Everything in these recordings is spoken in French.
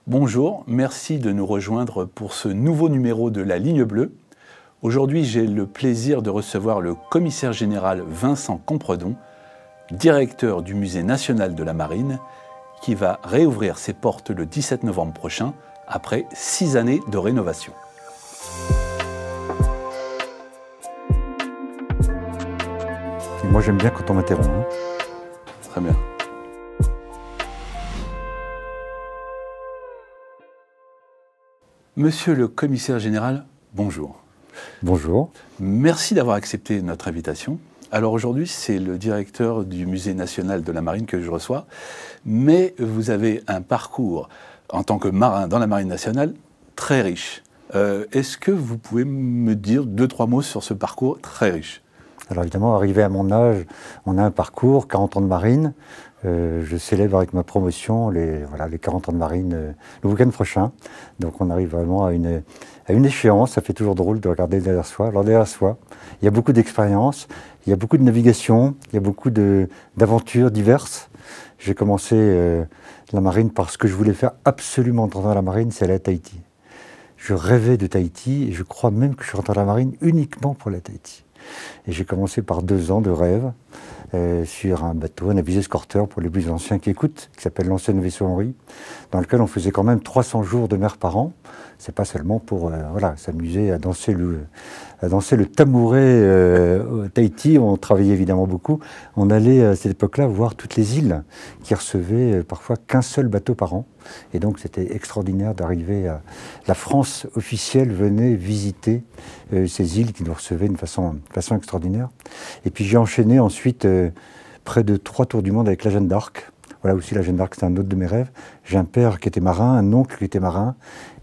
Bonjour, merci de nous rejoindre pour ce nouveau numéro de la Ligne Bleue. Aujourd'hui, j'ai le plaisir de recevoir le commissaire général Vincent Compredon, directeur du Musée national de la Marine, qui va réouvrir ses portes le 17 novembre prochain, après 6 années de rénovation. Et moi, j'aime bien quand on m'interrompt. Très bien. Monsieur le commissaire général, bonjour. Bonjour. Merci d'avoir accepté notre invitation. Alors aujourd'hui, c'est le directeur du Musée national de la Marine que je reçois, mais vous avez un parcours en tant que marin dans la Marine nationale très riche. Est-ce que vous pouvez me dire 2-3 mots sur ce parcours très riche? Alors évidemment, arrivé à mon âge, on a un parcours, 40 ans de marine. Je célèbre avec ma promotion les 40 ans de marine le week-end prochain. Donc on arrive vraiment à une échéance. Ça fait toujours drôle de regarder derrière soi. Alors derrière soi, il y a beaucoup d'expériences, il y a beaucoup de navigation, il y a beaucoup d'aventures diverses. J'ai commencé la marine parce que je voulais faire absolument dans la marine, c'est aller à Tahiti. Je rêvais de Tahiti et je crois même que je suis rentré dans la marine uniquement pour la Tahiti. Et j'ai commencé par 2 ans de rêve sur un bateau, un navire-escorteur pour les plus anciens qui écoutent, qui s'appelle l'ancienne vaisseau Henri, dans lequel on faisait quand même 300 jours de mer par an. C'est pas seulement pour s'amuser à danser le tambouré au Tahiti. On travaillait évidemment beaucoup. On allait à cette époque-là voir toutes les îles qui recevaient parfois qu'un seul bateau par an. Et donc c'était extraordinaire d'arriver à... La France officielle venait visiter ces îles qui nous recevaient de façon extraordinaire. Et puis j'ai enchaîné ensuite près de 3 tours du monde avec la Jeanne d'Arc. Voilà aussi, la Jeanne d'Arc, c'est un autre de mes rêves. J'ai un père qui était marin, un oncle qui était marin.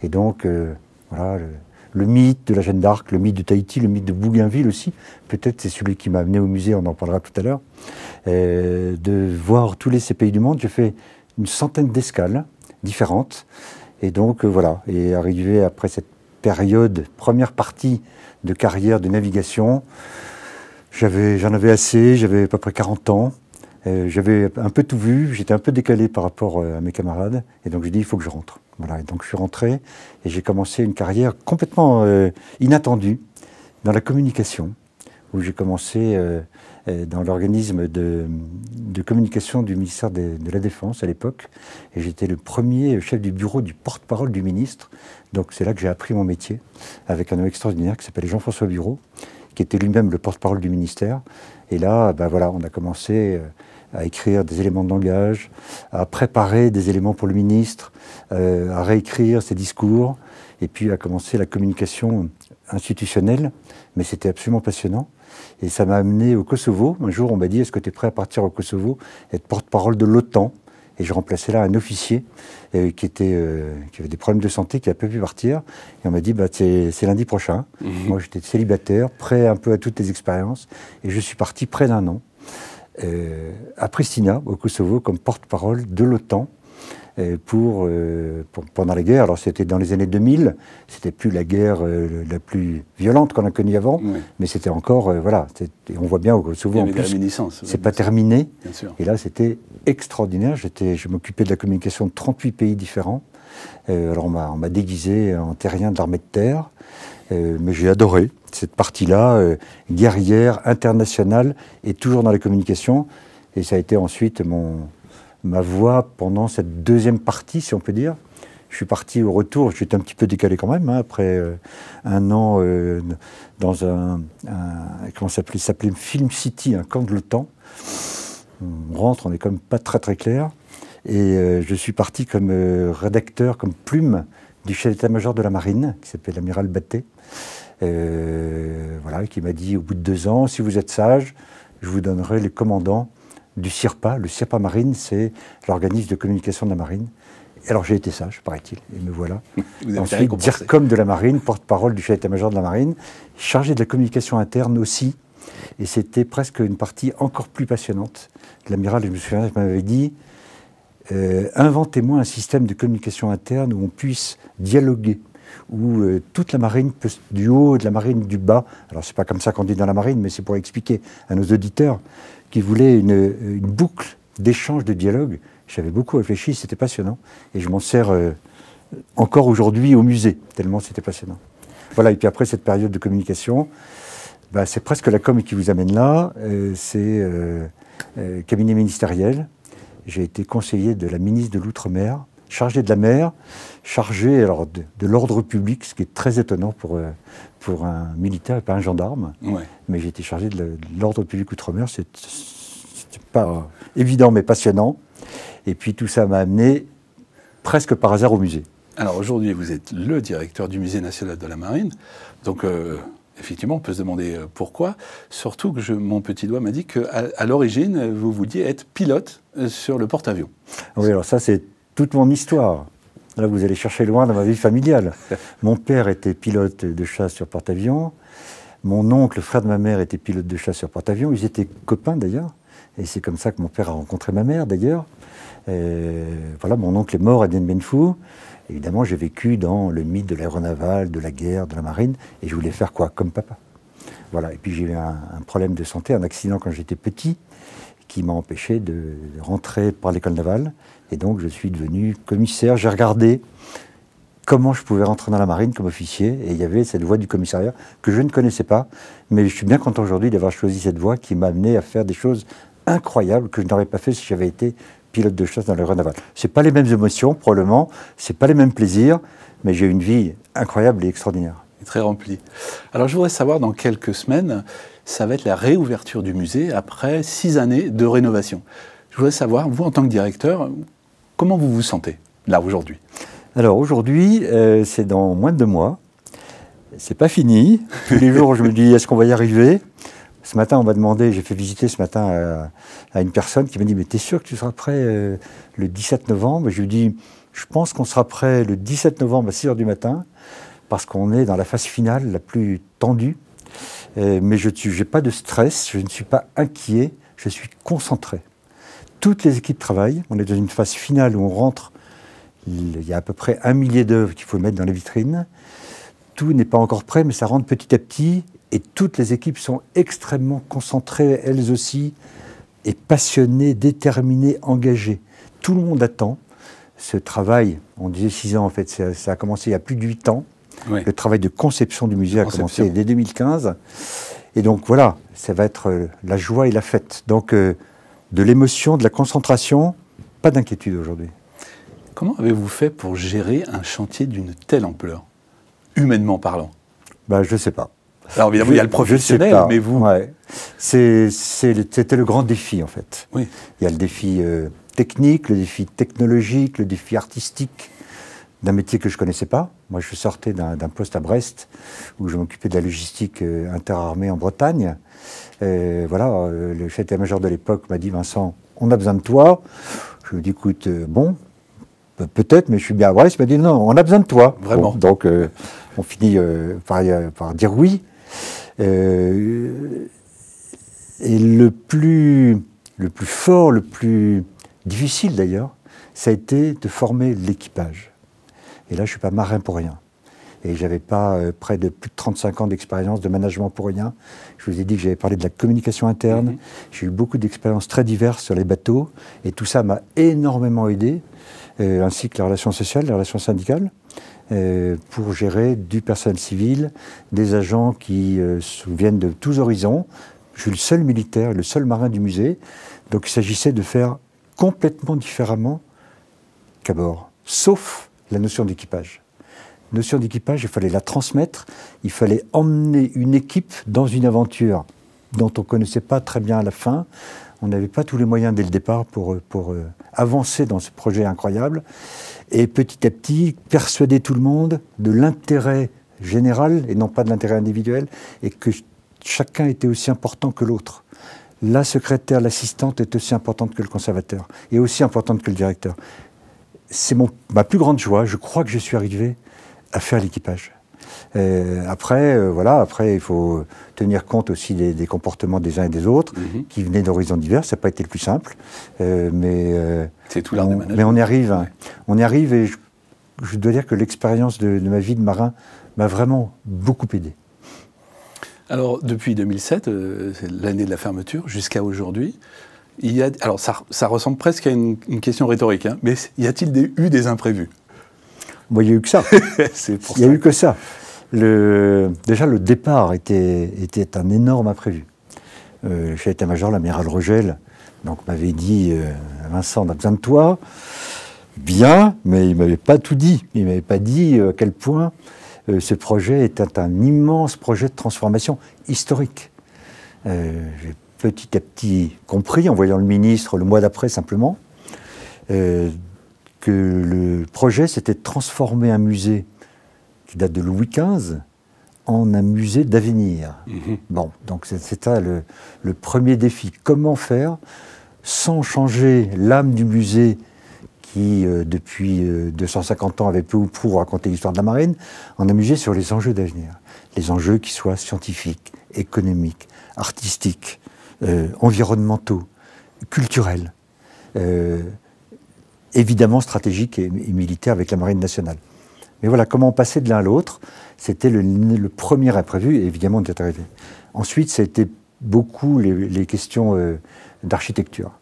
Et donc, le mythe de la Jeanne d'Arc, le mythe de Tahiti, le mythe de Bougainville aussi. Peut-être c'est celui qui m'a amené au musée, on en parlera tout à l'heure. De voir tous ces pays du monde. J'ai fait une centaine d'escales différentes. Et donc, Et arrivé après cette période, première partie de carrière de navigation, j'en avais assez, j'avais à peu près 40 ans. J'avais un peu tout vu, j'étais un peu décalé par rapport à mes camarades, et donc j'ai dit il faut que je rentre. Voilà, et donc je suis rentré et j'ai commencé une carrière complètement inattendue dans la communication, où j'ai commencé dans l'organisme de communication du ministère de la Défense à l'époque, et j'étais le premier chef du bureau du porte-parole du ministre. Donc c'est là que j'ai appris mon métier, avec un homme extraordinaire qui s'appelait Jean-François Bureau, qui était lui-même le porte-parole du ministère. Et là, on a commencé à écrire des éléments de langage, à préparer des éléments pour le ministre, à réécrire ses discours, et puis à commencer la communication institutionnelle. Mais c'était absolument passionnant. Et ça m'a amené au Kosovo. Un jour, on m'a dit, est-ce que tu es prêt à partir au Kosovo, être porte-parole de l'OTAN? Et je remplaçais là un officier qui avait des problèmes de santé, qui n'a pas pu partir. Et on m'a dit, c'est lundi prochain. Moi, j'étais célibataire, prêt un peu à toutes les expériences. Et je suis parti près d'1 an à Pristina, au Kosovo, comme porte-parole de l'OTAN pendant la guerre. Alors, c'était dans les années 2000. C'était plus la guerre la plus violente qu'on a connue avant. Oui. Mais c'était encore, on voit bien au Kosovo, en plus, c'est pas terminé. Bien sûr. Et là, c'était extraordinaire. Je m'occupais de la communication de 38 pays différents. Alors, on m'a déguisé en terrien de l'armée de terre. Mais j'ai adoré cette partie-là, guerrière, internationale, et toujours dans la communication. Et ça a été ensuite ma voie pendant cette deuxième partie, si on peut dire. Je suis parti au retour, j'étais un petit peu décalé quand même, après 1 an dans comment ça s'appelait Film City, un camp de l'OTAN. On rentre, on n'est quand même pas très très clair. Et je suis parti comme rédacteur, comme plume du chef d'état-major de la marine, qui s'appelle l'amiral Batté, qui m'a dit au bout de 2 ans, si vous êtes sage, je vous donnerai les commandants du CIRPA. Le CIRPA Marine, c'est l'organisme de communication de la marine. Et alors j'ai été sage, paraît-il, et me voilà. Ensuite, DIRCOM de la marine, porte-parole du chef d'état-major de la marine, chargé de la communication interne aussi. Et c'était presque une partie encore plus passionnante. L'amiral, je me souviens, m'avait dit, inventez-moi un système de communication interne où on puisse dialoguer, où toute la marine, du haut et de la marine du bas, alors c'est pas comme ça qu'on dit dans la marine, mais c'est pour expliquer à nos auditeurs qui voulaient une boucle d'échange, de dialogue. J'avais beaucoup réfléchi, c'était passionnant, et je m'en sers encore aujourd'hui au musée, tellement c'était passionnant. Voilà, et puis après cette période de communication, bah, c'est presque la com qui vous amène là, c'est cabinet ministériel. J'ai été conseiller de la ministre de l'Outre-mer, chargé de la mer, chargé alors, de l'ordre public, ce qui est très étonnant pour un militaire et pas un gendarme. Ouais. Mais j'ai été chargé de l'ordre public Outre-mer, c'était pas évident mais passionnant. Et puis tout ça m'a amené presque par hasard au musée. Alors aujourd'hui, vous êtes le directeur du Musée national de la marine, donc effectivement, on peut se demander pourquoi. Surtout que mon petit doigt m'a dit qu'à l'origine, vous vouliez être pilote sur le porte-avions. Oui, alors ça, c'est toute mon histoire. Là, vous allez chercher loin dans ma vie familiale. Mon père était pilote de chasse sur porte-avions. Mon oncle, le frère de ma mère, était pilote de chasse sur porte-avions. Ils étaient copains, d'ailleurs. Et c'est comme ça que mon père a rencontré ma mère, d'ailleurs. Voilà, mon oncle est mort à Dien Bien Phu. Évidemment, j'ai vécu dans le mythe de l'aéronaval, de la guerre, de la marine, et je voulais faire quoi? Comme papa. Voilà. Et puis j'ai eu un problème de santé, un accident quand j'étais petit, qui m'a empêché de rentrer par l'école navale. Et donc je suis devenu commissaire. J'ai regardé comment je pouvais rentrer dans la marine comme officier, et il y avait cette voie du commissariat que je ne connaissais pas. Mais je suis bien content aujourd'hui d'avoir choisi cette voie qui m'a amené à faire des choses incroyables que je n'aurais pas fait si j'avais été pilote de chasse dans l'aéronaval. Ce n'est pas les mêmes émotions, probablement, ce n'est pas les mêmes plaisirs, mais j'ai une vie incroyable et extraordinaire. Et très remplie. Alors je voudrais savoir, dans quelques semaines, ça va être la réouverture du musée après 6 années de rénovation. Je voudrais savoir, vous en tant que directeur, comment vous vous sentez, là, aujourd'hui? Alors aujourd'hui, c'est dans moins de 2 mois. C'est pas fini. Tous les jours, je me dis, est-ce qu'on va y arriver? Ce matin, on m'a demandé, j'ai fait visiter ce matin à une personne qui m'a dit, mais t'es sûr que tu seras prêt le 17 novembre? Et je lui dis, je pense qu'on sera prêt le 17 novembre à 6 h du matin, parce qu'on est dans la phase finale la plus tendue. Mais je n'ai pas de stress, je ne suis pas inquiet, je suis concentré. Toutes les équipes travaillent, on est dans une phase finale où on rentre, il y a à peu près 1 millier d'œuvres qu'il faut mettre dans les vitrines. Tout n'est pas encore prêt, mais ça rentre petit à petit. Et toutes les équipes sont extrêmement concentrées, elles aussi, et passionnées, déterminées, engagées. Tout le monde attend. Ce travail, on disait 6 ans en fait, ça a commencé il y a plus de 8 ans. Oui. Le travail de conception du musée a commencé dès 2015. Et donc voilà, ça va être la joie et la fête. Donc de l'émotion, de la concentration, pas d'inquiétude aujourd'hui. Comment avez-vous fait pour gérer un chantier d'une telle ampleur, humainement parlant? Ben, je ne sais pas. Alors évidemment, il y a le professionnel, mais vous... Ouais. C'était le grand défi, en fait. Oui. Il y a le défi technique, le défi technologique, le défi artistique, d'un métier que je ne connaissais pas. Moi, je sortais d'un poste à Brest, où je m'occupais de la logistique interarmée en Bretagne. Voilà, le chef d'état-major de l'époque m'a dit, Vincent, on a besoin de toi. Je lui ai dit, écoute, bon, peut-être, mais je suis bien à Brest. Il m'a dit, non, on a besoin de toi. Vraiment. Bon, donc, on finit par dire oui. Et le plus fort, le plus difficile d'ailleurs, ça a été de former l'équipage. Et là, je ne suis pas marin pour rien. Et je n'avais pas près de plus de 35 ans d'expérience de management pour rien. Je vous ai dit que j'avais parlé de la communication interne. J'ai eu beaucoup d'expériences très diverses sur les bateaux. Et tout ça m'a énormément aidé, ainsi que les relations sociales, les relations syndicales, pour gérer du personnel civil, des agents qui viennent de tous horizons. Je suis le seul militaire, le seul marin du musée. Donc il s'agissait de faire complètement différemment qu'à bord, sauf la notion d'équipage. Notion d'équipage, il fallait la transmettre, il fallait emmener une équipe dans une aventure dont on ne connaissait pas très bien à la fin. On n'avait pas tous les moyens dès le départ pour avancer dans ce projet incroyable. Et petit à petit, persuader tout le monde de l'intérêt général et non pas de l'intérêt individuel, et que chacun était aussi important que l'autre. La secrétaire, l'assistante est aussi importante que le conservateur, et aussi importante que le directeur. C'est ma plus grande joie, je crois que je suis arrivé à faire l'équipage. Après, il faut tenir compte aussi des comportements des uns et des autres, qui venaient d'horizons divers. Ça n'a pas été le plus simple, c'est tout l'art des managers. Mais on y arrive. Ouais. On y arrive, et je dois dire que l'expérience de ma vie de marin m'a vraiment beaucoup aidé. Alors, depuis 2007, c'est l'année de la fermeture, jusqu'à aujourd'hui, alors ça ressemble presque à une question rhétorique, hein, mais y a-t-il eu des imprévus? Moi, il n'y a eu que ça. C'est pour Il n'y ça. a eu que ça. Déjà, le départ était un énorme imprévu. Le chef d'état-major, l'amiral Rogel, donc m'avait dit Vincent, on a besoin de toi. Bien, mais il ne m'avait pas tout dit. Il ne m'avait pas dit à quel point ce projet était un immense projet de transformation historique. J'ai petit à petit compris, en voyant le ministre le mois d'après simplement, que le projet, c'était de transformer un musée qui date de Louis XV en un musée d'avenir. Bon, donc c'est ça le premier défi. Comment faire sans changer l'âme du musée qui, depuis 250 ans, avait peu ou prou raconté l'histoire de la marine, en un musée sur les enjeux d'avenir. Les enjeux qui soient scientifiques, économiques, artistiques, environnementaux, culturels, évidemment stratégiques et militaires avec la Marine nationale. Mais voilà, comment on passait de l'un à l'autre, c'était le premier imprévu, et évidemment on est arrivé. Ensuite, ça a été beaucoup les questions d'architecture.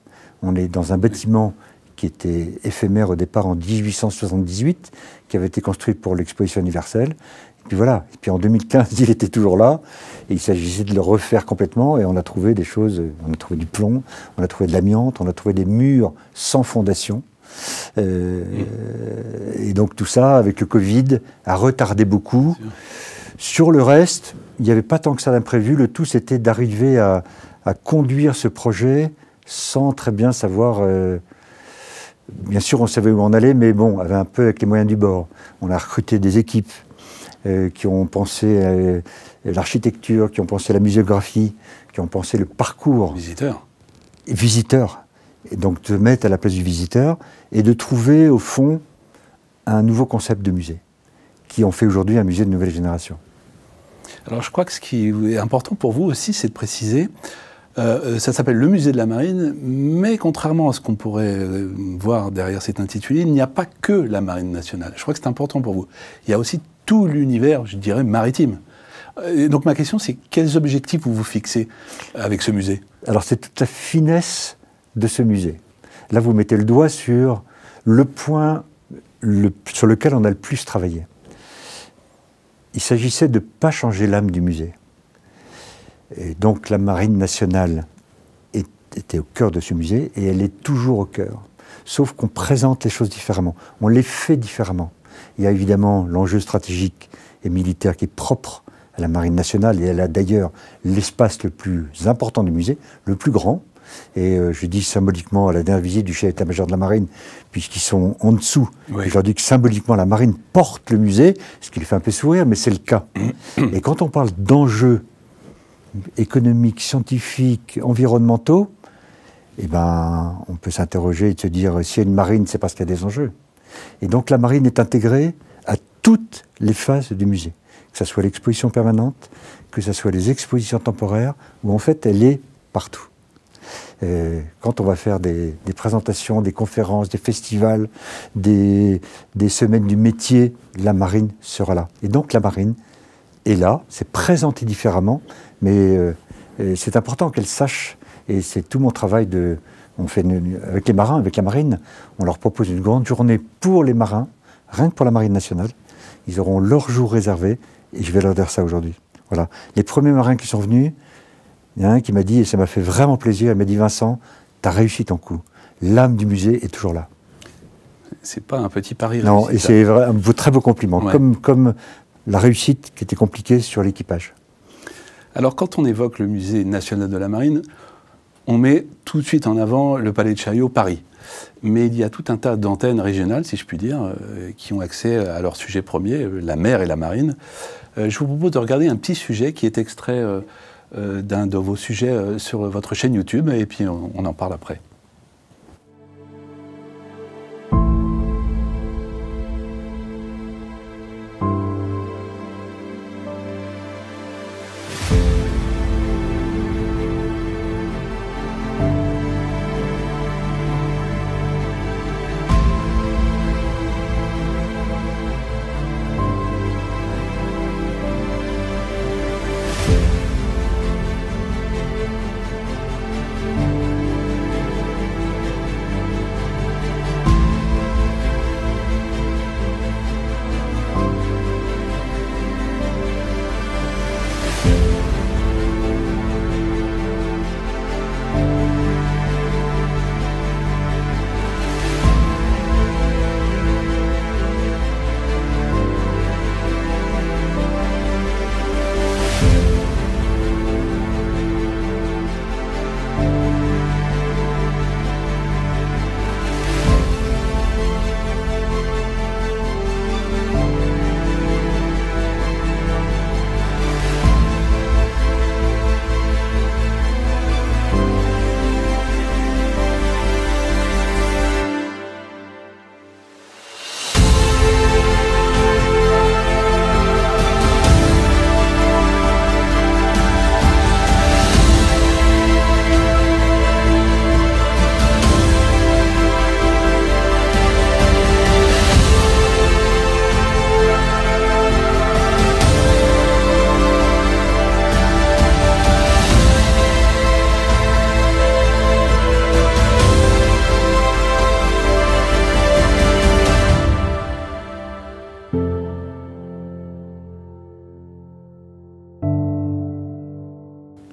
On est dans un bâtiment qui était éphémère au départ en 1878, qui avait été construit pour l'exposition universelle. Et puis voilà, et puis en 2015, il était toujours là, et il s'agissait de le refaire complètement, et on a trouvé des choses, on a trouvé du plomb, on a trouvé de l'amiante, on a trouvé des murs sans fondation. Et donc tout ça, avec le Covid, a retardé beaucoup. Sur le reste, il n'y avait pas tant que ça d'imprévu, le tout c'était d'arriver à conduire ce projet sans très bien savoir... bien sûr, on savait où on allait, mais bon, avait un peu avec les moyens du bord. On a recruté des équipes qui ont pensé à l'architecture, qui ont pensé à la muséographie, qui ont pensé le parcours. Visiteurs. Et donc de mettre à la place du visiteur et de trouver, au fond, un nouveau concept de musée, qui en fait aujourd'hui un musée de nouvelle génération. Alors je crois que ce qui est important pour vous aussi, c'est de préciser... ça s'appelle le musée de la marine, mais contrairement à ce qu'on pourrait voir derrière cet intitulé, il n'y a pas que la marine nationale. Je crois que c'est important pour vous. Il y a aussi tout l'univers, je dirais, maritime. Et donc ma question, c'est quels objectifs vous vous fixez avec ce musée? Alors c'est toute la finesse de ce musée. Là, vous mettez le doigt sur le point sur lequel on a le plus travaillé. Il s'agissait de ne pas changer l'âme du musée. Et donc la Marine nationale était au cœur de ce musée et elle est toujours au cœur. Sauf qu'on présente les choses différemment, on les fait différemment. Il y a évidemment l'enjeu stratégique et militaire qui est propre à la Marine nationale et elle a d'ailleurs l'espace le plus important du musée, le plus grand. Et je dis symboliquement à la dernière visite du chef d'état-major de la Marine, puisqu'ils sont en dessous, oui. Je leur dis que symboliquement la Marine porte le musée, ce qui lui fait un peu sourire, mais c'est le cas. Et quand on parle d'enjeux économiques, scientifiques, environnementaux, eh ben, on peut s'interroger et se dire s'il y a une marine, c'est parce qu'il y a des enjeux. Et donc la marine est intégrée à toutes les phases du musée, que ce soit l'exposition permanente, que ce soit les expositions temporaires, où en fait elle est partout. Quand on va faire des présentations, des conférences, des festivals, des semaines du métier, la marine sera là. Et donc la marine est là, c'est présenté différemment, mais c'est important qu'elle sache, et c'est tout mon travail on fait avec les marins, avec la marine, on leur propose une grande journée pour les marins, rien que pour la marine nationale. Ils auront leur jour réservé, et je vais leur dire ça aujourd'hui. Voilà. Les premiers marins qui sont venus, il y en a un qui m'a dit, et ça m'a fait vraiment plaisir, il m'a dit « Vincent, tu as réussi ton coup. L'âme du musée est toujours là. » C'est pas un petit pari. Non, et c'est un très beau compliment, ouais. Comme la réussite qui était compliquée sur l'équipage. Alors quand on évoque le musée national de la marine, on met tout de suite en avant le Palais de Chaillot, Paris. Mais il y a tout un tas d'antennes régionales, si je puis dire, qui ont accès à leur sujet premier, la mer et la marine. Je vous propose de regarder un petit sujet qui est extrait d'un de vos sujets sur votre chaîne YouTube, et puis on en parle après.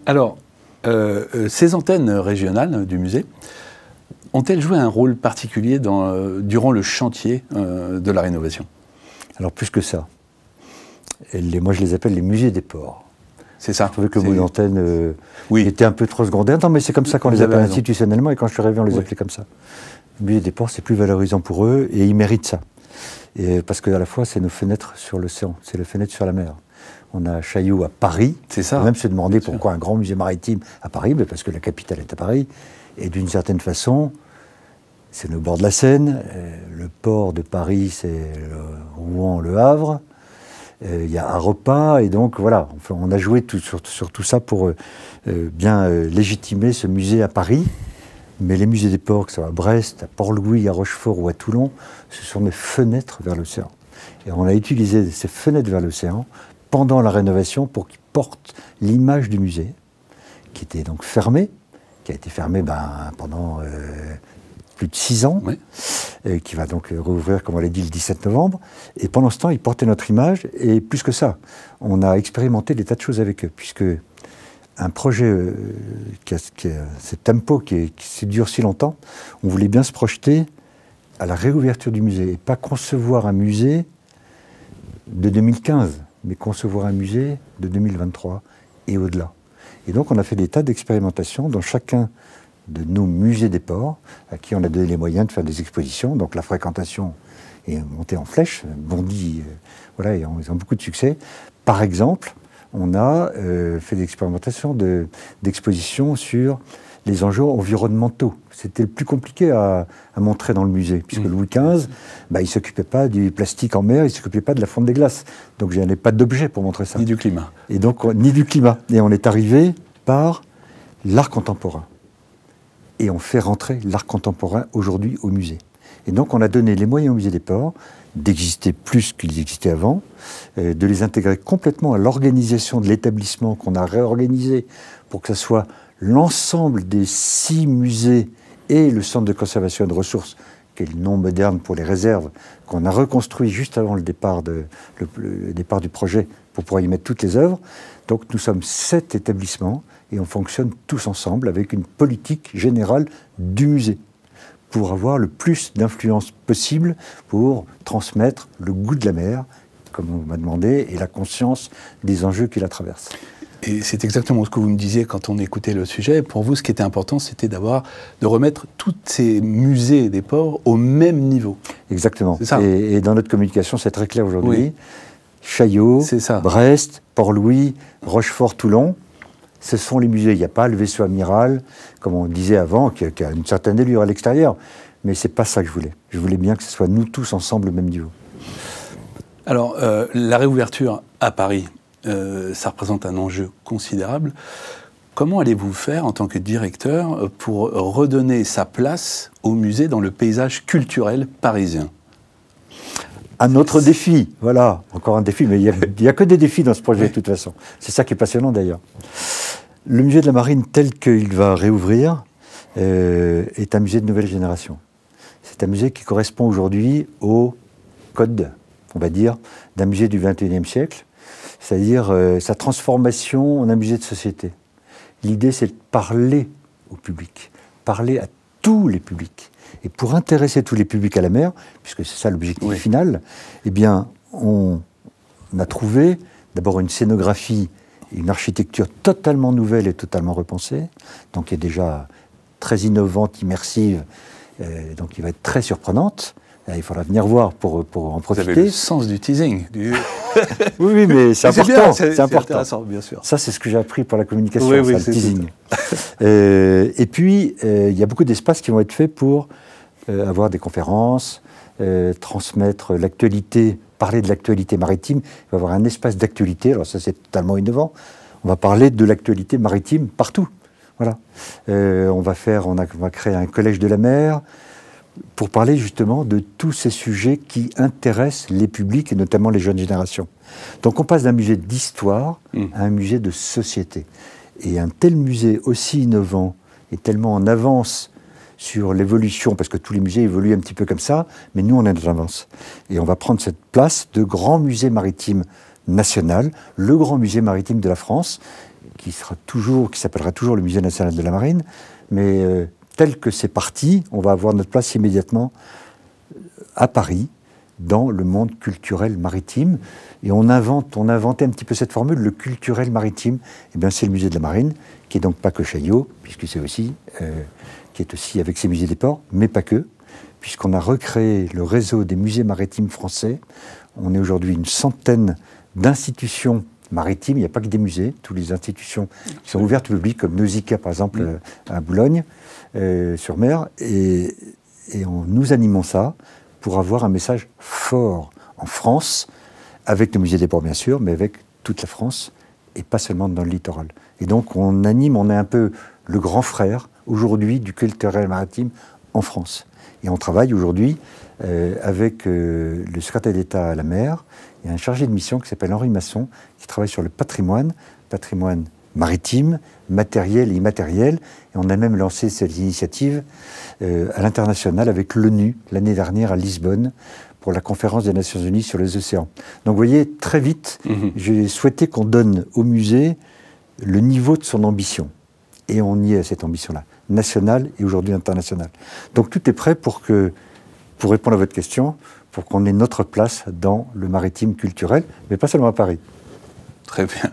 Alors, ces antennes régionales du musée, ont-elles joué un rôle particulier durant le chantier de la rénovation? Alors plus que ça. Moi je les appelle les musées des ports. C'est ça. Je trouvais que le mot d'antenne oui. était un peu trop secondaire. Non mais c'est comme ça qu'on les appelle institutionnellement et quand je suis arrivé on les appelait comme ça. Les musées des ports c'est plus valorisant pour eux et ils méritent ça. Parce qu'à la fois c'est nos fenêtres sur l'océan, c'est les fenêtres sur la mer. On a Chaillot à Paris. C'est ça. On peut même se demander pourquoi un grand musée maritime à Paris, mais parce que la capitale est à Paris. Et d'une certaine façon, c'est le bord de la Seine. Le port de Paris, c'est Rouen, Le Havre. Il y a Aropa. Et donc, voilà, on a joué sur tout ça pour bien légitimer ce musée à Paris. Mais les musées des ports, que ce soit à Brest, à Port-Louis, à Rochefort ou à Toulon, ce sont des fenêtres vers l'océan. Et on a utilisé ces fenêtres vers l'océan pendant la rénovation pour qu'ils portent l'image du musée, qui était donc fermé, qui a été fermé pendant plus de 6 ans, oui. Qui va donc rouvrir, comme on l'a dit, le 17 novembre. Et pendant ce temps, ils portaient notre image, et plus que ça, on a expérimenté des tas de choses avec eux, puisque un projet ce tempo qui s'est duré si longtemps, on voulait bien se projeter à la réouverture du musée, et pas concevoir un musée de 2015, mais concevoir un musée de 2023 et au-delà. Et donc on a fait des tas d'expérimentations dans chacun de nos musées des ports, à qui on a donné les moyens de faire des expositions. Donc la fréquentation est montée en flèche, bondit, voilà, et ils ont beaucoup de succès. Par exemple, on a fait des expérimentations d'expositions sur les enjeux environnementaux. C'était le plus compliqué à montrer dans le musée, puisque Louis XV, il ne s'occupait pas du plastique en mer, il ne s'occupait pas de la fonte des glaces. Donc je n'avais pas d'objet pour montrer ça. Ni du climat. Et donc, ni du climat. Et on est arrivé par l'art contemporain. Et on fait rentrer l'art contemporain aujourd'hui au musée. Et donc on a donné les moyens au musée des ports d'exister plus qu'ils existaient avant, de les intégrer complètement à l'organisation de l'établissement qu'on a réorganisé pour que ce soit l'ensemble des 6 musées et le centre de conservation et de ressources, qui est le nom moderne pour les réserves, qu'on a reconstruit juste avant le départ du projet pour pouvoir y mettre toutes les œuvres. Donc nous sommes 7 établissements et on fonctionne tous ensemble avec une politique générale du musée pour avoir le plus d'influence possible pour transmettre le goût de la mer, comme on m'a demandé, et la conscience des enjeux qui la traversent. Et c'est exactement ce que vous me disiez quand on écoutait le sujet. Pour vous, ce qui était important, c'était de remettre tous ces musées des ports au même niveau. Exactement. C'est ça. Et dans notre communication, c'est très clair aujourd'hui. Oui. Chaillot, Brest, Port-Louis, Rochefort, Toulon, ce sont les musées. Il n'y a pas le vaisseau amiral, comme on disait avant, qui a une certaine allure à l'extérieur. Mais ce n'est pas ça que je voulais. Je voulais bien que ce soit nous tous ensemble au même niveau. Alors, la réouverture à Paris, ça représente un enjeu considérable. Comment allez-vous faire en tant que directeur pour redonner sa place au musée dans le paysage culturel parisien? Un autre défi, voilà, encore un défi, mais il n'y a que des défis dans ce projet de toute façon. C'est ça qui est passionnant d'ailleurs. Le musée de la Marine tel qu'il va réouvrir est un musée de nouvelle génération. C'est un musée qui correspond aujourd'hui au code, on va dire, d'un musée du XXIe siècle, c'est-à-dire sa transformation en un musée de société. L'idée, c'est de parler au public, parler à tous les publics. Et pour intéresser tous les publics à la mer, puisque c'est ça l'objectif final, eh bien, on a trouvé d'abord une scénographie, une architecture totalement nouvelle et totalement repensée, donc qui est déjà très innovante, immersive, donc qui va être très surprenante. Il faudra venir voir pour en profiter. Vous avez le sens du teasing. Oui, mais c'est important. C'est important, bien sûr. Ça, c'est ce que j'ai appris pour la communication, oui, le teasing. Et puis, il y a beaucoup d'espaces qui vont être faits pour avoir des conférences, transmettre l'actualité, parler de l'actualité maritime. Il va y avoir un espace d'actualité. Alors ça, c'est totalement innovant. On va parler de l'actualité maritime partout. Voilà. On va créer un collège de la mer pour parler justement de tous ces sujets qui intéressent les publics et notamment les jeunes générations. Donc on passe d'un musée d'histoire à un musée de société. Et un tel musée aussi innovant et tellement en avance sur l'évolution, parce que tous les musées évoluent un petit peu comme ça, mais nous on est en avance. Et on va prendre cette place de grand musée maritime national, le grand musée maritime de la France, qui s'appellera toujours le Musée national de la marine, mais tel que c'est parti, on va avoir notre place immédiatement à Paris, dans le monde culturel maritime. Et on a inventé un petit peu cette formule, le culturel maritime. Eh bien, c'est le musée de la marine, qui est donc pas que Chaillot, puisque c'est aussi, qui est aussi avec ses musées des ports, mais pas que, puisqu'on a recréé le réseau des musées maritimes français. On est aujourd'hui une centaine d'institutions maritimes, il n'y a pas que des musées, toutes les institutions qui sont ouvertes au public, comme Nausicaa par exemple à Boulogne, sur mer, et nous animons ça pour avoir un message fort en France, avec le musée des ports bien sûr, mais avec toute la France, et pas seulement dans le littoral. Et donc on est un peu le grand frère aujourd'hui du culturel maritime en France. Et on travaille aujourd'hui avec le secrétaire d'État à la mer. Il y a un chargé de mission qui s'appelle Henri Masson, qui travaille sur le patrimoine maritime, matériel et immatériel. Et on a même lancé cette initiative à l'international avec l'ONU l'année dernière à Lisbonne pour la conférence des Nations Unies sur les océans. Donc vous voyez, très vite, j'ai souhaité qu'on donne au musée le niveau de son ambition. Et on y est à cette ambition-là, nationale et aujourd'hui internationale. Donc tout est prêt pour répondre à votre question, pour qu'on ait notre place dans le maritime culturel, mais pas seulement à Paris. Très bien.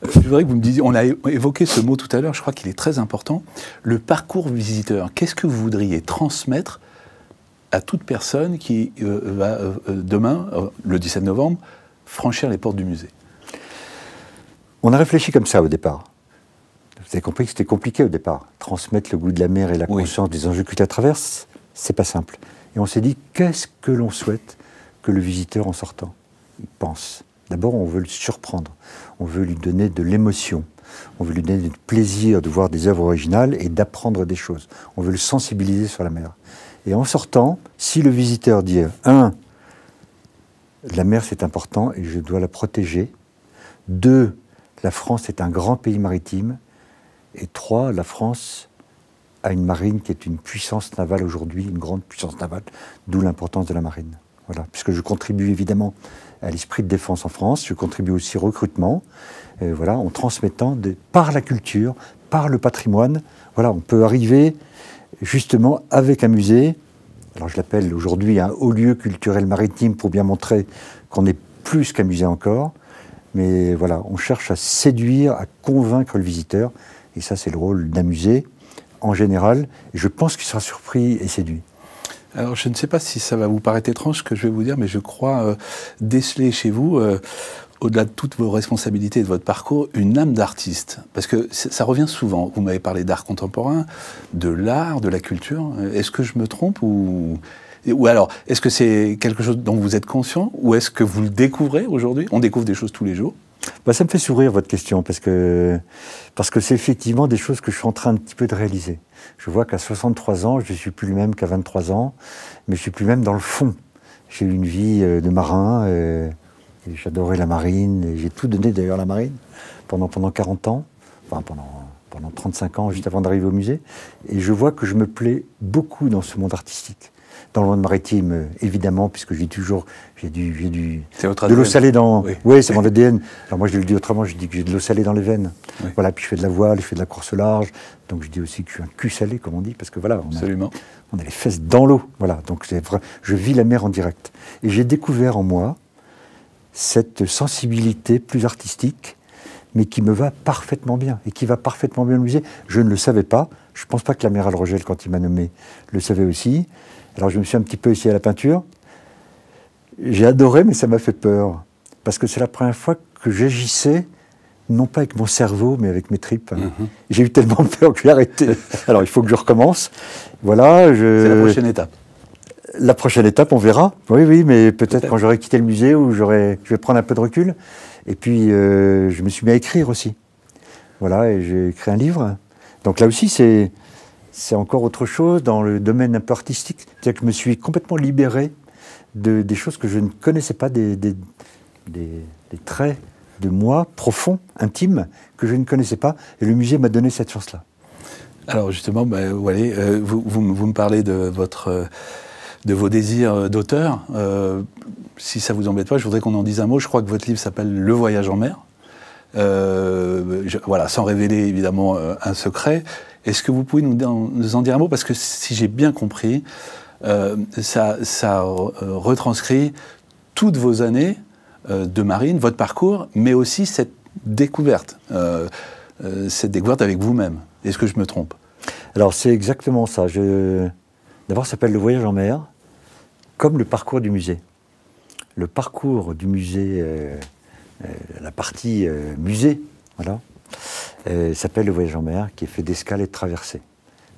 Je voudrais que vous me disiez, on a évoqué ce mot tout à l'heure, je crois qu'il est très important, le parcours visiteur. Qu'est-ce que vous voudriez transmettre à toute personne qui va demain, le 17 novembre, franchir les portes du musée? On a réfléchi comme ça au départ. Vous avez compris que c'était compliqué au départ. Transmettre le goût de la mer et la conscience des enjeux que tu traverses, c'est pas simple. Et on s'est dit, qu'est-ce que l'on souhaite que le visiteur, en sortant, il pense? D'abord, on veut le surprendre. On veut lui donner de l'émotion. On veut lui donner du plaisir de voir des œuvres originales et d'apprendre des choses. On veut le sensibiliser sur la mer. Et en sortant, si le visiteur dit, la mer c'est important et je dois la protéger. 2, la France est un grand pays maritime. Et 3, la France a une marine qui est une puissance navale aujourd'hui, une grande puissance navale, d'où l'importance de la marine. Voilà, puisque je contribue évidemment à l'esprit de défense en France, je contribue aussi au recrutement, voilà, en transmettant par la culture, par le patrimoine. Voilà, on peut arriver justement avec un musée, alors je l'appelle aujourd'hui un haut lieu culturel maritime pour bien montrer qu'on est plus qu'un musée encore, mais voilà, on cherche à séduire, à convaincre le visiteur, et ça c'est le rôle d'un musée en général, et je pense qu'il sera surpris et séduit. Alors, je ne sais pas si ça va vous paraître étrange ce que je vais vous dire, mais je crois déceler chez vous, au-delà de toutes vos responsabilités et de votre parcours, une âme d'artiste. Parce que ça revient souvent. Vous m'avez parlé d'art contemporain, de l'art, de la culture. Est-ce que je me trompe ou alors, est-ce que c'est quelque chose dont vous êtes conscient ou est-ce que vous le découvrez aujourd'hui? On découvre des choses tous les jours. Bah, ça me fait sourire votre question parce que c'est effectivement des choses que je suis en train un petit peu de réaliser. Je vois qu'à 63 ans, je ne suis plus le même qu'à 23 ans, mais je ne suis plus le même dans le fond. J'ai eu une vie de marin, et j'adorais la marine, et j'ai tout donné d'ailleurs à la marine pendant 40 ans, enfin pendant 35 ans juste avant d'arriver au musée, et je vois que je me plais beaucoup dans ce monde artistique. Dans le monde maritime, évidemment, puisque j'ai de l'eau salée dans... Oui, c'est mon ADN. Alors moi, je le dis autrement, je dis que j'ai de l'eau salée dans les veines. Oui. Voilà, puis je fais de la voile, je fais de la course au large, donc je dis aussi que je suis un cul salé, comme on dit, parce que voilà, on a les fesses dans l'eau. Voilà, donc c'est vrai, je vis la mer en direct. Et j'ai découvert en moi cette sensibilité plus artistique, mais qui me va parfaitement bien, et qui va parfaitement bien au musée. Je ne le savais pas, je ne pense pas que l'amiral Rogel, quand il m'a nommé, le savait aussi. Alors je me suis un petit peu essayé à la peinture. J'ai adoré, mais ça m'a fait peur. Parce que c'est la première fois que j'agissais, non pas avec mon cerveau, mais avec mes tripes. J'ai eu tellement peur que j'ai arrêté. Alors il faut que je recommence. Voilà. C'est la prochaine étape. La prochaine étape, on verra. Oui, mais peut-être quand j'aurai quitté le musée, où je vais prendre un peu de recul. Et puis je me suis mis à écrire aussi. Voilà, et j'ai écrit un livre. Donc là aussi, c'est encore autre chose dans le domaine un peu artistique. C'est-à-dire que je me suis complètement libéré des choses que je ne connaissais pas, des traits de moi profonds, intimes, que je ne connaissais pas. Et le musée m'a donné cette chance-là. Alors justement, vous me parlez de vos désirs d'auteur. Si ça ne vous embête pas, je voudrais qu'on en dise un mot. Je crois que votre livre s'appelle « Le voyage en mer ». Voilà, sans révéler évidemment un secret. Est-ce que vous pouvez nous en dire un mot? Parce que si j'ai bien compris, ça retranscrit toutes vos années de marine, votre parcours, mais aussi cette découverte avec vous-même. Est-ce que je me trompe? Alors c'est exactement ça. D'abord, ça s'appelle le voyage en mer, comme le parcours du musée. Le parcours du musée, la partie musée, voilà, s'appelle le voyage en mer, qui est fait d'escales et de traversées.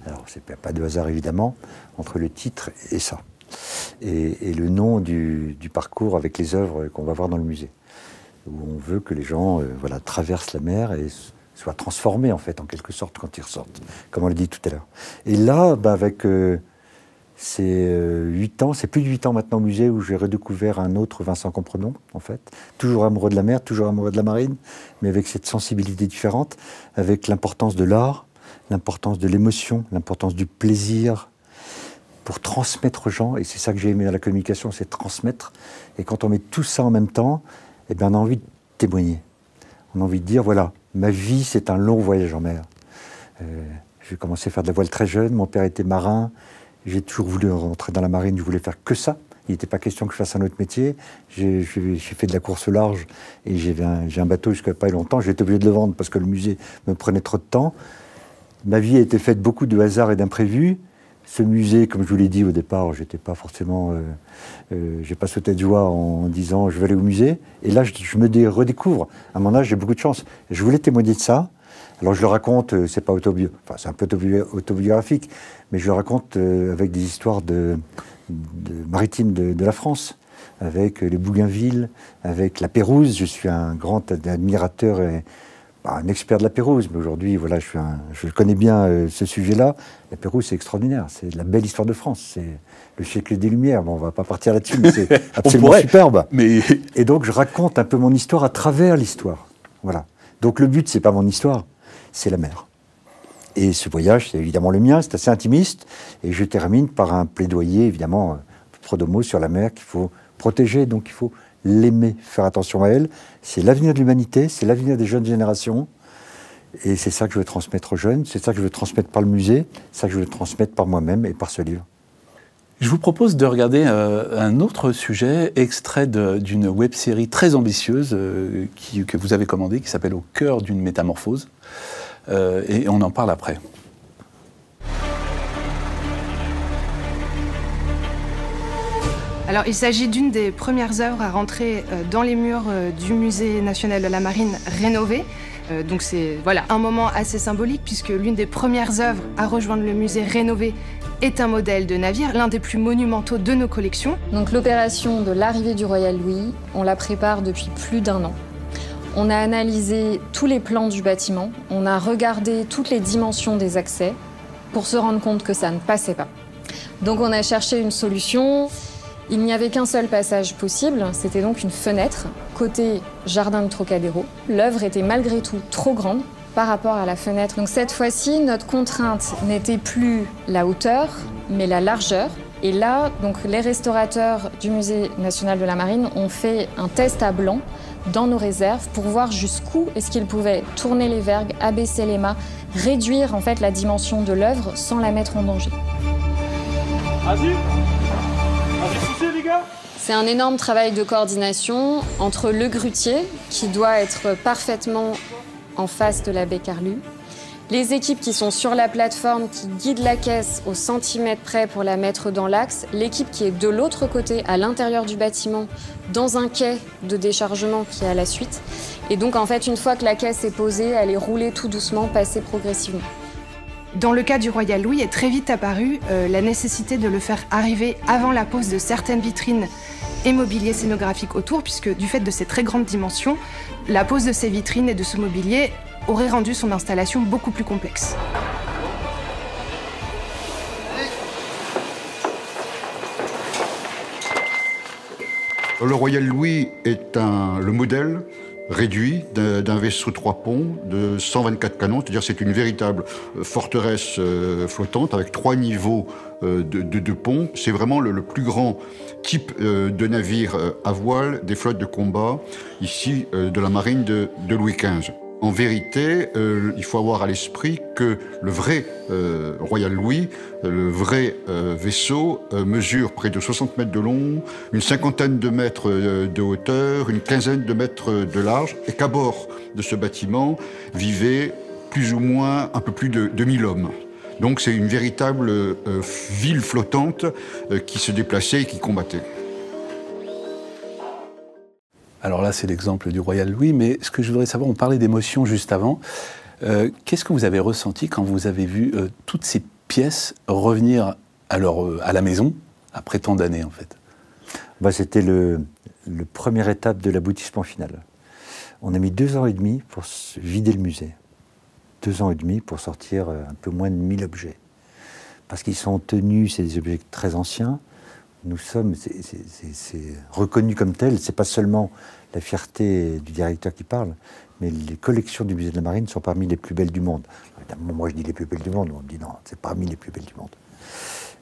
Alors, c'est pas de hasard évidemment entre le titre et ça, et le nom du parcours avec les œuvres qu'on va voir dans le musée, où on veut que les gens voilà, traversent la mer et soient transformés en fait, en quelque sorte, quand ils ressortent, comme on l'a dit tout à l'heure. Et là, avec ces 8 ans, c'est plus de 8 ans maintenant au musée où j'ai redécouvert un autre Vincent Compredon, en fait. Toujours amoureux de la mer, toujours amoureux de la marine, mais avec cette sensibilité différente, avec l'importance de l'art, l'importance de l'émotion, l'importance du plaisir, pour transmettre aux gens. Et c'est ça que j'ai aimé dans la communication, c'est transmettre. Et quand on met tout ça en même temps, eh bien, on a envie de témoigner. On a envie de dire, voilà, ma vie, c'est un long voyage en mer. J'ai commencé à faire de la voile très jeune, mon père était marin, j'ai toujours voulu rentrer dans la marine, je voulais faire que ça. Il n'était pas question que je fasse un autre métier. J'ai fait de la course au large et j'ai un bateau jusqu'à pas longtemps. J'ai été obligé de le vendre parce que le musée me prenait trop de temps. Ma vie a été faite beaucoup de hasards et d'imprévus. Ce musée, comme je vous l'ai dit au départ, j'étais pas forcément, j'ai pas sauté de joie en disant je vais aller au musée. Et là, je me redécouvre. À mon âge, j'ai beaucoup de chance. Je voulais témoigner de ça. Alors je le raconte, c'est pas enfin, c'est un peu autobiographique, mais je le raconte avec des histoires maritimes de la France, avec les Bougainville, avec la Pérouse. Je suis un grand admirateur et un expert de la Pérouse, mais aujourd'hui, voilà, je connais bien ce sujet-là. La Pérouse, c'est extraordinaire, c'est la belle histoire de France, c'est le siècle des Lumières. Bon, on va pas partir là-dessus, mais c'est absolument superbe. Mais... Et donc, je raconte un peu mon histoire à travers l'histoire. Voilà. Donc, le but, c'est pas mon histoire, c'est la mer. Et ce voyage, c'est évidemment le mien, c'est assez intimiste, et je termine par un plaidoyer, évidemment, pro domo sur la mer qu'il faut protéger, donc il faut l'aimer, faire attention à elle. C'est l'avenir de l'humanité, c'est l'avenir des jeunes générations. Et c'est ça que je veux transmettre aux jeunes, c'est ça que je veux transmettre par le musée, c'est ça que je veux transmettre par moi-même et par ce livre. Je vous propose de regarder un autre sujet, extrait d'une web-série très ambitieuse que vous avez commandée, qui s'appelle « Au cœur d'une métamorphose ». Et on en parle après. Alors, il s'agit d'une des premières œuvres à rentrer dans les murs du Musée national de la marine rénové. Donc c'est voilà, un moment assez symbolique puisque l'une des premières œuvres à rejoindre le musée rénové est un modèle de navire, l'un des plus monumentaux de nos collections. Donc l'opération de l'arrivée du Royal Louis, on la prépare depuis plus d'1 an. On a analysé tous les plans du bâtiment, on a regardé toutes les dimensions des accès pour se rendre compte que ça ne passait pas. Donc on a cherché une solution. Il n'y avait qu'un seul passage possible, c'était donc une fenêtre, côté jardin de Trocadéro. L'œuvre était malgré tout trop grande par rapport à la fenêtre. Donc cette fois-ci, notre contrainte n'était plus la hauteur, mais la largeur. Et là, donc, les restaurateurs du Musée national de la marine ont fait un test à blanc dans nos réserves pour voir jusqu'où est-ce qu'ils pouvaient tourner les vergues, abaisser les mâts, réduire en fait la dimension de l'œuvre sans la mettre en danger. C'est un énorme travail de coordination entre le grutier, qui doit être parfaitement en face de la baie Carlu, les équipes qui sont sur la plateforme, qui guident la caisse au centimètre près pour la mettre dans l'axe, l'équipe qui est de l'autre côté, à l'intérieur du bâtiment, dans un quai de déchargement qui est à la suite. Et donc, en fait, une fois que la caisse est posée, elle est roulée tout doucement, passer progressivement. Dans le cas du Royal Louis est très vite apparue la nécessité de le faire arriver avant la pose de certaines vitrines et mobilier scénographique autour, puisque du fait de ses très grandes dimensions, la pose de ces vitrines et de ce mobilier aurait rendu son installation beaucoup plus complexe. Le Royal Louis est le modèle réduit d'un vaisseau 3 ponts de 124 canons, c'est-à-dire c'est une véritable forteresse flottante avec 3 niveaux de ponts. C'est vraiment le plus grand type de navire à voile des flottes de combat ici de la marine de Louis XV. En vérité, il faut avoir à l'esprit que le vrai Royal Louis, le vrai vaisseau, mesure près de 60 mètres de long, une cinquantaine de mètres de hauteur, une quinzaine de mètres de large, et qu'à bord de ce bâtiment vivaient plus ou moins un peu plus de 1000 hommes. Donc c'est une véritable ville flottante qui se déplaçait et qui combattait. Alors là, c'est l'exemple du Royal Louis, mais ce que je voudrais savoir, on parlait d'émotion juste avant. Qu'est-ce que vous avez ressenti quand vous avez vu toutes ces pièces revenir à la maison, après tant d'années, en fait? C'était le première étape de l'aboutissement final. On a mis 2 ans et demi pour vider le musée. 2 ans et demi pour sortir un peu moins de 1000 objets. Parce qu'ils sont tenus, c'est des objets très anciens. Nous sommes, c'est reconnu comme tel, c'est pas seulement la fierté du directeur qui parle, mais les collections du musée de la Marine sont parmi les plus belles du monde. Évidemment, moi je dis les plus belles du monde, on me dit non, c'est parmi les plus belles du monde.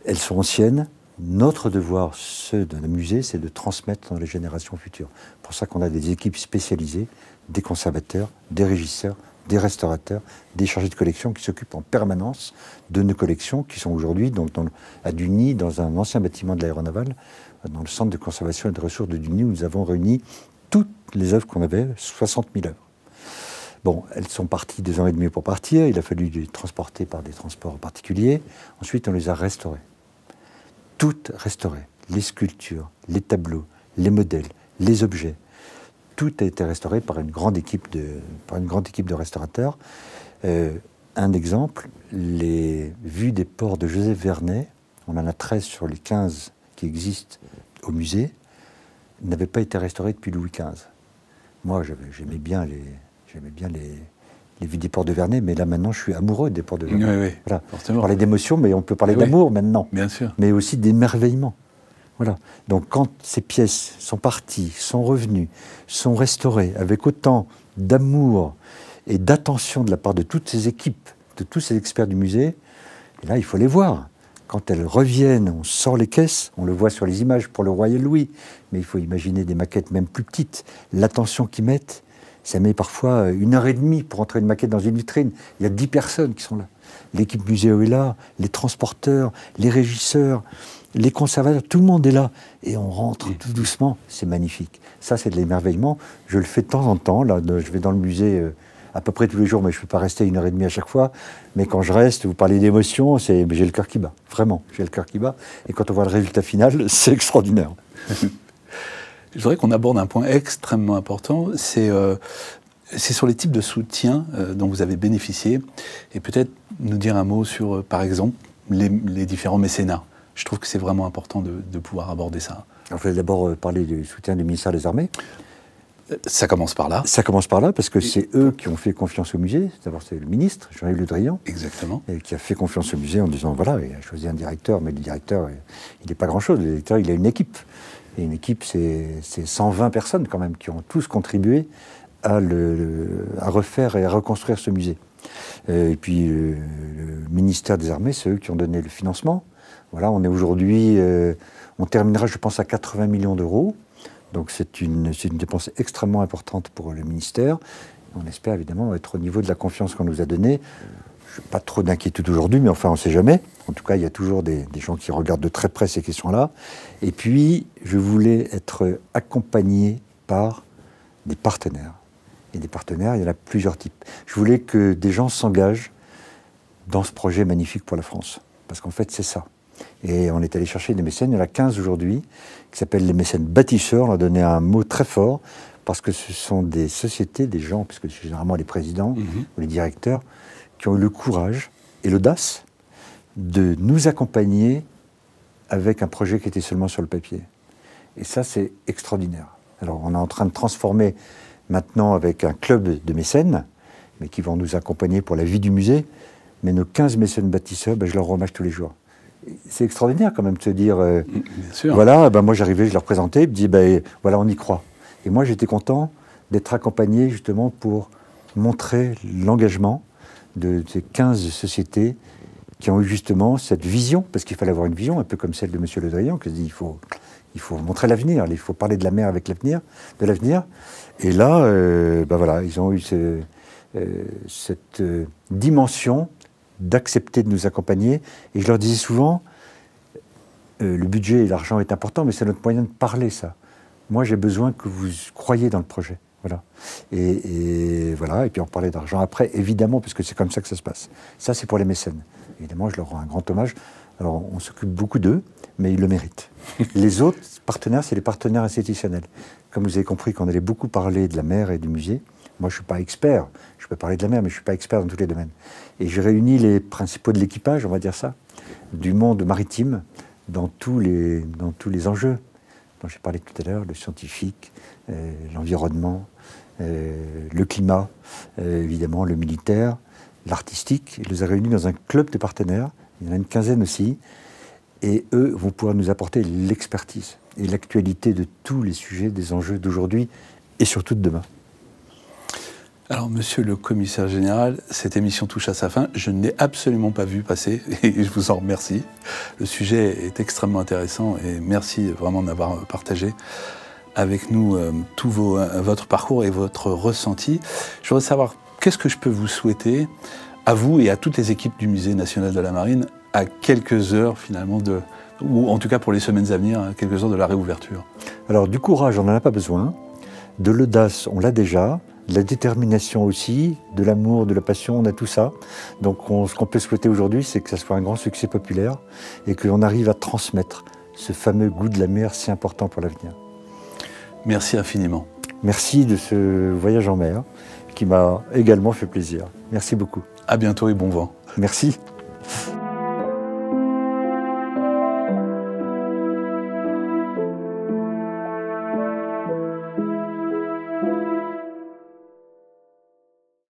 Elles sont anciennes. Notre devoir, ceux de nos musées, c'est de transmettre dans les générations futures. C'est pour ça qu'on a des équipes spécialisées, des conservateurs, des régisseurs, des restaurateurs, des chargés de collection qui s'occupent en permanence de nos collections qui sont aujourd'hui à Dugny, dans un ancien bâtiment de l'aéronaval, dans le centre de conservation et de ressources de Dugny, où nous avons réuni toutes les œuvres qu'on avait, 60 000 œuvres. Bon, elles sont parties 2 ans et demi pour partir, il a fallu les transporter par des transports particuliers. Ensuite, on les a restaurées. Toutes restaurées. Les sculptures, les tableaux, les modèles, les objets. Tout a été restauré par une grande équipe de restaurateurs. Un exemple, les vues des ports de Joseph Vernet, on en a 13 sur les 15 qui existent au musée, n'avaient pas été restaurées depuis Louis XV. Moi, j'aimais bien les vues des ports de Vernet, mais là maintenant, je suis amoureux des ports de Vernet. Oui, voilà. Forcément. On parlait d'émotion, mais on peut parler d'amour maintenant. Bien sûr. Mais aussi d'émerveillement. Voilà. Donc quand ces pièces sont parties, sont revenues, sont restaurées avec autant d'amour et d'attention de la part de toutes ces équipes, de tous ces experts du musée, et là il faut les voir. Quand elles reviennent, on sort les caisses, on le voit sur les images pour le Royal Louis, mais il faut imaginer des maquettes même plus petites. L'attention qu'ils mettent, ça met parfois 1 heure et demie pour entrer une maquette dans une vitrine. Il y a 10 personnes qui sont là. L'équipe muséo est là, les transporteurs, les régisseurs, les conservateurs, tout le monde est là. Et on rentre tout doucement, c'est magnifique. Ça, c'est de l'émerveillement. Je le fais de temps en temps. Là, je vais dans le musée à peu près tous les jours, mais je ne peux pas rester 1 heure et demie à chaque fois. Mais quand je reste, vous parlez d'émotion, j'ai le cœur qui bat. Vraiment, j'ai le cœur qui bat. Et quand on voit le résultat final, c'est extraordinaire. Je voudrais qu'on aborde un point extrêmement important, c'est sur les types de soutien dont vous avez bénéficié, et peut-être nous dire un mot sur, par exemple, les différents mécénats. Je trouve que c'est vraiment important de pouvoir aborder ça. Alors, je vais d'abord parler du soutien du ministère des Armées. Ça commence par là. Ça commence par là, parce que c'est eux qui ont fait confiance au musée. D'abord, c'est le ministre, Jean-Yves Le Drian. Exactement. Qui a fait confiance au musée en disant, voilà, il a choisi un directeur, mais le directeur, il n'est pas grand-chose. Le directeur, il a une équipe. Et une équipe, c'est 120 personnes quand même, qui ont tous contribué à refaire et à reconstruire ce musée. Et puis, le ministère des Armées, c'est eux qui ont donné le financement. Voilà, on est aujourd'hui, on terminera, je pense, à 80 millions d'euros. Donc c'est une dépense extrêmement importante pour le ministère. On espère évidemment être au niveau de la confiance qu'on nous a donnée. Je n'ai pas trop d'inquiétude aujourd'hui, mais enfin on ne sait jamais. En tout cas, il y a toujours des gens qui regardent de très près ces questions-là. Et puis, je voulais être accompagné par des partenaires. Et des partenaires, il y en a plusieurs types. Je voulais que des gens s'engagent dans ce projet magnifique pour la France. Parce qu'en fait, c'est ça. Et on est allé chercher des mécènes, il y en a 15 aujourd'hui, qui s'appellent les mécènes bâtisseurs. On leur a donné un mot très fort, parce que ce sont des sociétés, des gens, puisque c'est généralement les présidents ou les directeurs, qui ont eu le courage et l'audace de nous accompagner avec un projet qui était seulement sur le papier. Et ça, c'est extraordinaire. Alors, on est en train de transformer maintenant avec un club de mécènes, mais qui vont nous accompagner pour la vie du musée. Mais nos 15 mécènes bâtisseurs, je leur remercie tous les jours. C'est extraordinaire quand même de se dire, Bien sûr. voilà, moi j'arrivais, je leur présentais, ils me disaient, voilà, on y croit. Et moi j'étais content d'être accompagné justement pour montrer l'engagement de ces 15 sociétés qui ont eu justement cette vision, parce qu'il fallait avoir une vision, un peu comme celle de M. Le Drian, qui se dit il faut montrer l'avenir, il faut parler de la mer avec l'avenir, de l'avenir. Et là, voilà, ils ont eu cette dimension d'accepter de nous accompagner. Et je leur disais souvent, le budget et l'argent est important, mais c'est notre moyen de parler, ça. Moi, j'ai besoin que vous croyiez dans le projet. Voilà. Et voilà, et puis on parlait d'argent après, évidemment, parce que c'est comme ça que ça se passe. Ça, c'est pour les mécènes. Évidemment, je leur rends un grand hommage. Alors, on s'occupe beaucoup d'eux, mais ils le méritent. Les autres partenaires, c'est les partenaires institutionnels. Comme vous avez compris qu'on allait beaucoup parler de la mer et du musée, moi, je ne suis pas expert. Je peux parler de la mer, mais je ne suis pas expert dans tous les domaines. Et j'ai réuni les principaux de l'équipage, on va dire ça, du monde maritime, dans tous les enjeux dont j'ai parlé tout à l'heure, le scientifique, l'environnement, le climat, évidemment le militaire, l'artistique. Je les ai réunis dans un club de partenaires, il y en a une quinzaine aussi, et eux vont pouvoir nous apporter l'expertise et l'actualité de tous les sujets, des enjeux d'aujourd'hui et surtout de demain. Alors, monsieur le commissaire général, cette émission touche à sa fin. Je ne l'ai absolument pas vu passer et je vous en remercie. Le sujet est extrêmement intéressant et merci vraiment d'avoir partagé avec nous tout votre parcours et votre ressenti. Je voudrais savoir, qu'est-ce que je peux vous souhaiter, à vous et à toutes les équipes du Musée national de la Marine, à quelques heures finalement ou en tout cas pour les semaines à venir, à quelques heures de la réouverture? Alors, du courage, on n'en a pas besoin. De l'audace, on l'a déjà. De la détermination aussi, de l'amour, de la passion, on a tout ça. Donc ce qu'on peut souhaiter aujourd'hui, c'est que ça soit un grand succès populaire et qu'on arrive à transmettre ce fameux goût de la mer si important pour l'avenir. Merci infiniment. Merci de ce voyage en mer qui m'a également fait plaisir. Merci beaucoup. À bientôt et bon vent. Merci.